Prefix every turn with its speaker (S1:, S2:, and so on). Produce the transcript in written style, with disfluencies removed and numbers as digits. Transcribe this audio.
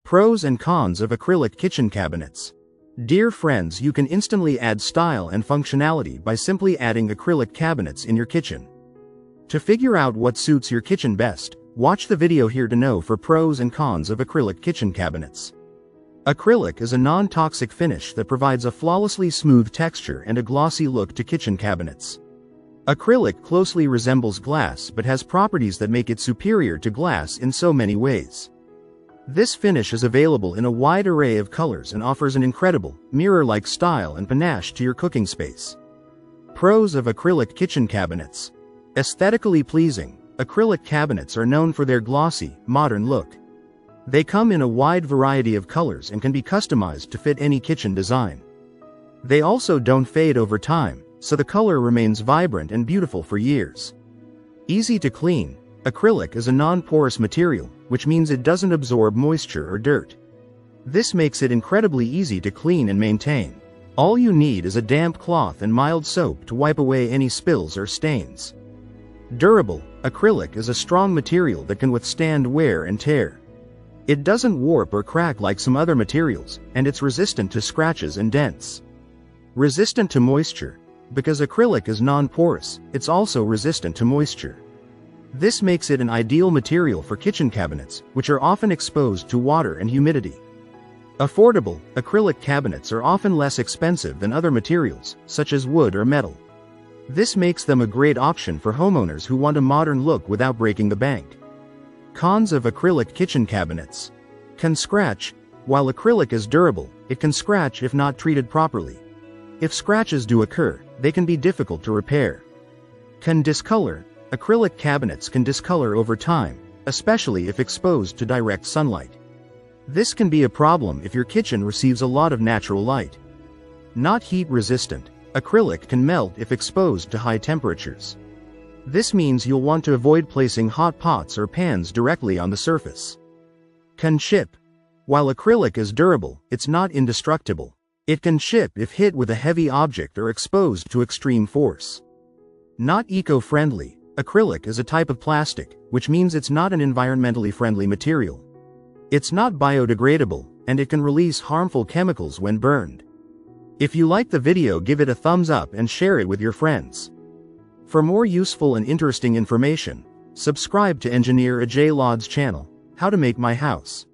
S1: Pros and cons of acrylic kitchen cabinets. Dear friends, you can instantly add style and functionality by simply adding acrylic cabinets in your kitchen. To figure out what suits your kitchen best, watch the video here to know for pros and cons of acrylic kitchen cabinets. Acrylic is a non-toxic finish that provides a flawlessly smooth texture and a glossy look to kitchen cabinets. Acrylic closely resembles glass but has properties that make it superior to glass in so many ways. This finish is available in a wide array of colors and offers an incredible, mirror-like style and panache to your cooking space. Pros of acrylic kitchen cabinets. Aesthetically pleasing, acrylic cabinets are known for their glossy, modern look. They come in a wide variety of colors and can be customized to fit any kitchen design. They also don't fade over time, so the color remains vibrant and beautiful for years. Easy to clean, acrylic is a non-porous material, which means it doesn't absorb moisture or dirt. This makes it incredibly easy to clean and maintain. All you need is a damp cloth and mild soap to wipe away any spills or stains. Durable, acrylic is a strong material that can withstand wear and tear. It doesn't warp or crack like some other materials, and it's resistant to scratches and dents. Resistant to moisture. Because acrylic is non-porous, it's also resistant to moisture. This makes it an ideal material for kitchen cabinets, which are often exposed to water and humidity. Affordable, acrylic cabinets are often less expensive than other materials, such as wood or metal. This makes them a great option for homeowners who want a modern look without breaking the bank. Cons of acrylic kitchen cabinets. Can scratch. While acrylic is durable, it can scratch if not treated properly. If scratches do occur, they can be difficult to repair. Can discolor. Acrylic cabinets can discolor over time, especially if exposed to direct sunlight. This can be a problem if your kitchen receives a lot of natural light. Not heat resistant. Acrylic can melt if exposed to high temperatures. This means you'll want to avoid placing hot pots or pans directly on the surface. Can chip. While acrylic is durable, it's not indestructible. It can chip if hit with a heavy object or exposed to extreme force. Not eco-friendly. Acrylic is a type of plastic, which means it's not an environmentally friendly material. It's not biodegradable, and it can release harmful chemicals when burned. If you like the video, give it a thumbs up and share it with your friends. For more useful and interesting information, subscribe to Engineer Ajay Lod's channel, How to Make My House.